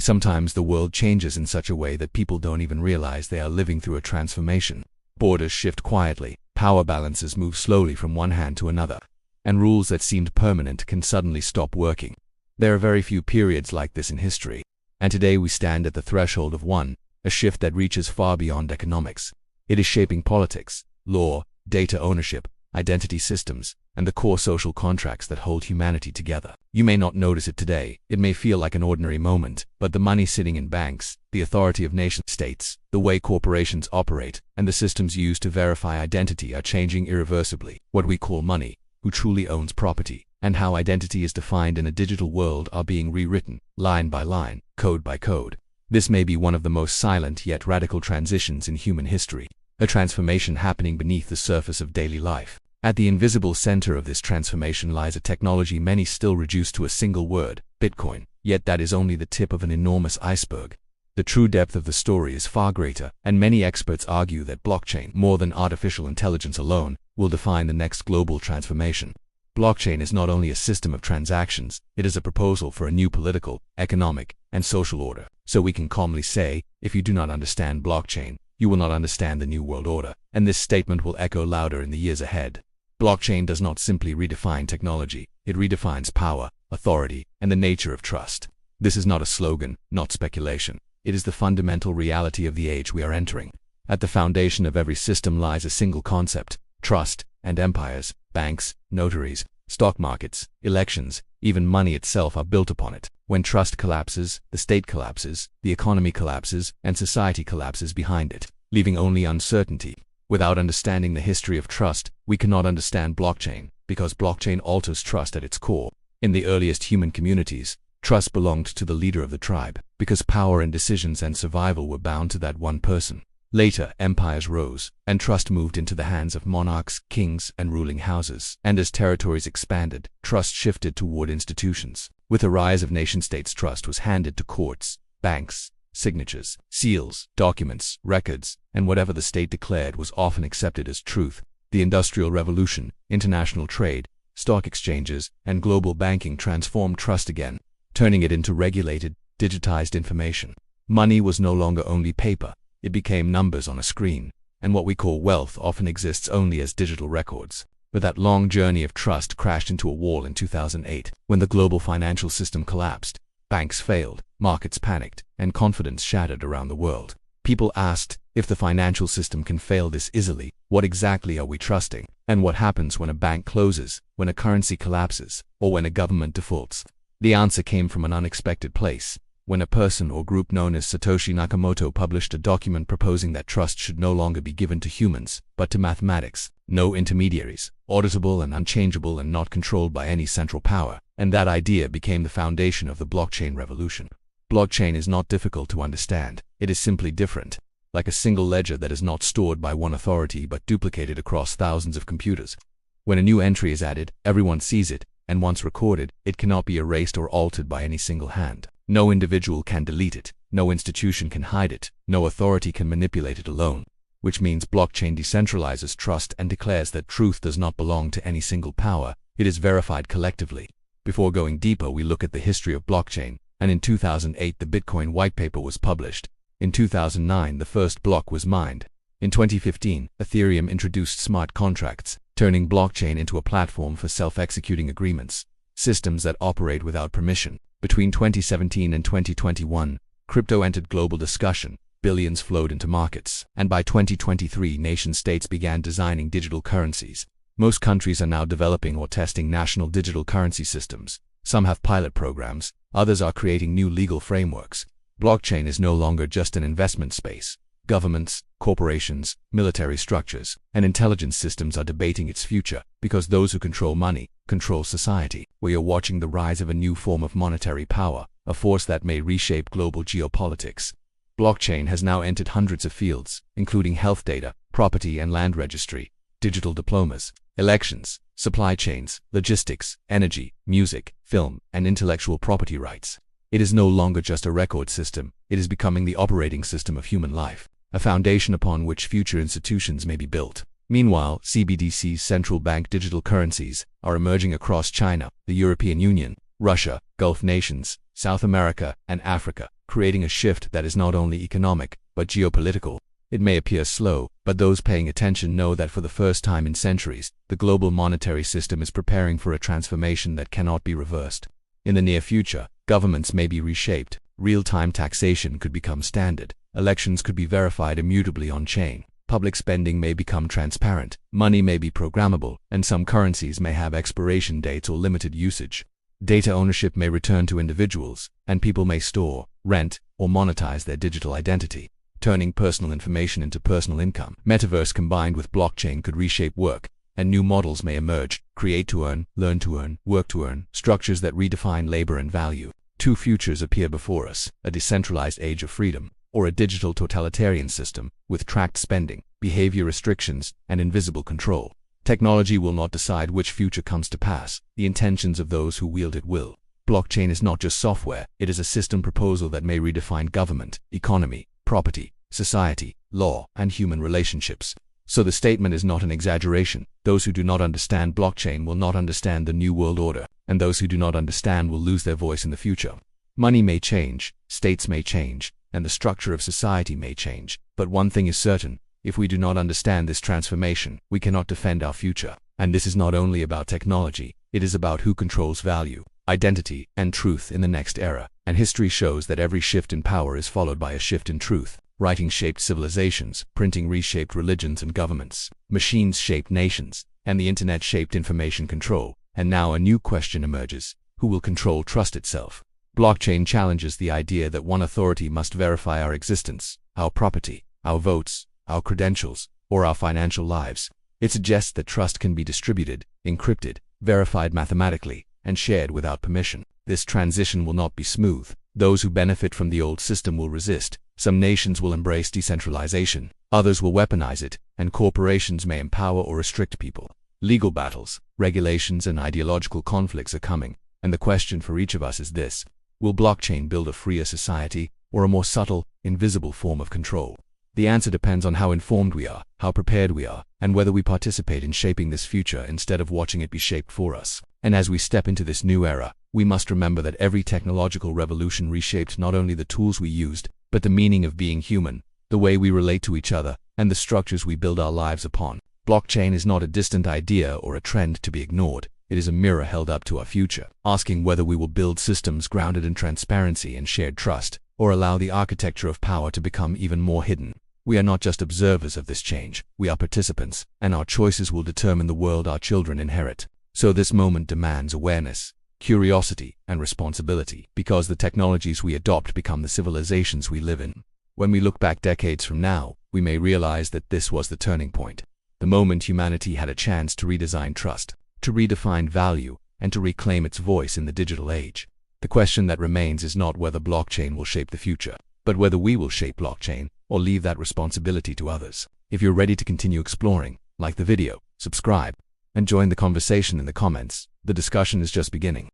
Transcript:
Sometimes the world changes in such a way that people don't even realize they are living through a transformation. Borders shift quietly, power balances move slowly from one hand to another, and rules that seemed permanent can suddenly stop working. There are very few periods like this in history, and today we stand at the threshold of one, a shift that reaches far beyond economics. It is shaping politics, law, data ownership, identity systems, and the core social contracts that hold humanity together. You may not notice it today, it may feel like an ordinary moment, but the money sitting in banks, the authority of nation-states, the way corporations operate, and the systems used to verify identity are changing irreversibly. What we call money, who truly owns property, and how identity is defined in a digital world are being rewritten, line by line, code by code. This may be one of the most silent yet radical transitions in human history, a transformation happening beneath the surface of daily life. At the invisible center of this transformation lies a technology many still reduce to a single word, Bitcoin, yet that is only the tip of an enormous iceberg. The true depth of the story is far greater, and many experts argue that blockchain, more than artificial intelligence alone, will define the next global transformation. Blockchain is not only a system of transactions, it is a proposal for a new political, economic, and social order. So we can calmly say, if you do not understand blockchain, you will not understand the new world order, and this statement will echo louder in the years ahead. Blockchain does not simply redefine technology, it redefines power, authority, and the nature of trust. This is not a slogan, not speculation. It is the fundamental reality of the age we are entering. At the foundation of every system lies a single concept: trust, and empires, banks, notaries, stock markets, elections, even money itself are built upon it. When trust collapses, the state collapses, the economy collapses, and society collapses behind it, leaving only uncertainty. Without understanding the history of trust, we cannot understand blockchain, because blockchain alters trust at its core. In the earliest human communities, trust belonged to the leader of the tribe, because power and decisions and survival were bound to that one person. Later, empires rose, and trust moved into the hands of monarchs, kings, and ruling houses. And as territories expanded, trust shifted toward institutions. With the rise of nation-states, trust was handed to courts, banks, signatures, seals, documents, records, and whatever the state declared was often accepted as truth. The Industrial Revolution, international trade, stock exchanges, and global banking transformed trust again, turning it into regulated, digitized information. Money was no longer only paper. It became numbers on a screen, and what we call wealth often exists only as digital records. But that long journey of trust crashed into a wall in 2008, when the global financial system collapsed. Banks failed, markets panicked, and confidence shattered around the world. People asked, if the financial system can fail this easily, what exactly are we trusting? And what happens when a bank closes, when a currency collapses, or when a government defaults? The answer came from an unexpected place. When a person or group known as Satoshi Nakamoto published a document proposing that trust should no longer be given to humans, but to mathematics, no intermediaries, auditable and unchangeable and not controlled by any central power, and that idea became the foundation of the blockchain revolution. Blockchain is not difficult to understand, it is simply different, like a single ledger that is not stored by one authority but duplicated across thousands of computers. When a new entry is added, everyone sees it, and once recorded, it cannot be erased or altered by any single hand. No individual can delete it, no institution can hide it, no authority can manipulate it alone. Which means blockchain decentralizes trust and declares that truth does not belong to any single power, it is verified collectively. Before going deeper, we look at the history of blockchain, and in 2008 the Bitcoin white paper was published. In 2009 the first block was mined. In 2015, Ethereum introduced smart contracts, turning blockchain into a platform for self-executing agreements, systems that operate without permission. Between 2017 and 2021, crypto entered global discussion, billions flowed into markets, and by 2023 nation-states began designing digital currencies. Most countries are now developing or testing national digital currency systems. Some have pilot programs, others are creating new legal frameworks. Blockchain is no longer just an investment space. Governments, corporations, military structures, and intelligence systems are debating its future, because those who control money control society. We are watching the rise of a new form of monetary power, a force that may reshape global geopolitics. Blockchain has now entered hundreds of fields, including health data, property and land registry, digital diplomas, elections, supply chains, logistics, energy, music, film, and intellectual property rights. It is no longer just a record system, it is becoming the operating system of human life, a foundation upon which future institutions may be built. Meanwhile, CBDCs, central bank digital currencies, are emerging across China, the European Union, Russia, Gulf nations, South America, and Africa, creating a shift that is not only economic, but geopolitical. It may appear slow, but those paying attention know that for the first time in centuries, the global monetary system is preparing for a transformation that cannot be reversed. In the near future, governments may be reshaped, real-time taxation could become standard, elections could be verified immutably on-chain, public spending may become transparent, money may be programmable, and some currencies may have expiration dates or limited usage. Data ownership may return to individuals, and people may store, rent, or monetize their digital identity, turning personal information into personal income. Metaverse combined with blockchain could reshape work, and new models may emerge: create to earn, learn to earn, work to earn, structures that redefine labor and value. Two futures appear before us: a decentralized age of freedom, or a digital totalitarian system with tracked spending, behavior restrictions, and invisible control. Technology will not decide which future comes to pass. The intentions of those who wield it will. Blockchain is not just software, it is a system proposal that may redefine government, economy, property, society, law, and human relationships. So the statement is not an exaggeration. Those who do not understand blockchain will not understand the new world order, and those who do not understand will lose their voice in the future. Money may change, states may change, and the structure of society may change, but one thing is certain: if we do not understand this transformation, we cannot defend our future. And this is not only about technology, it is about who controls value, identity, and truth in the next era. And history shows that every shift in power is followed by a shift in truth. Writing shaped civilizations, printing reshaped religions and governments, machines shaped nations, and the internet shaped information control. And now a new question emerges: who will control trust itself? Blockchain challenges the idea that one authority must verify our existence, our property, our votes, our credentials, or our financial lives. It suggests that trust can be distributed, encrypted, verified mathematically, and shared without permission. This transition will not be smooth. Those who benefit from the old system will resist. Some nations will embrace decentralization, others will weaponize it, and corporations may empower or restrict people. Legal battles, regulations, and ideological conflicts are coming, and the question for each of us is this: will blockchain build a freer society, or a more subtle, invisible form of control? The answer depends on how informed we are, how prepared we are, and whether we participate in shaping this future instead of watching it be shaped for us. And as we step into this new era, we must remember that every technological revolution reshaped not only the tools we used, but the meaning of being human, the way we relate to each other, and the structures we build our lives upon. Blockchain is not a distant idea or a trend to be ignored. It is a mirror held up to our future, asking whether we will build systems grounded in transparency and shared trust, or allow the architecture of power to become even more hidden. We are not just observers of this change, we are participants, and our choices will determine the world our children inherit. So this moment demands awareness, curiosity, and responsibility, because the technologies we adopt become the civilizations we live in. When we look back decades from now, we may realize that this was the turning point, the moment humanity had a chance to redesign trust, to redefine value, and to reclaim its voice in the digital age. The question that remains is not whether blockchain will shape the future, but whether we will shape blockchain, or leave that responsibility to others. If you're ready to continue exploring, like the video, subscribe, and join the conversation in the comments. The discussion is just beginning.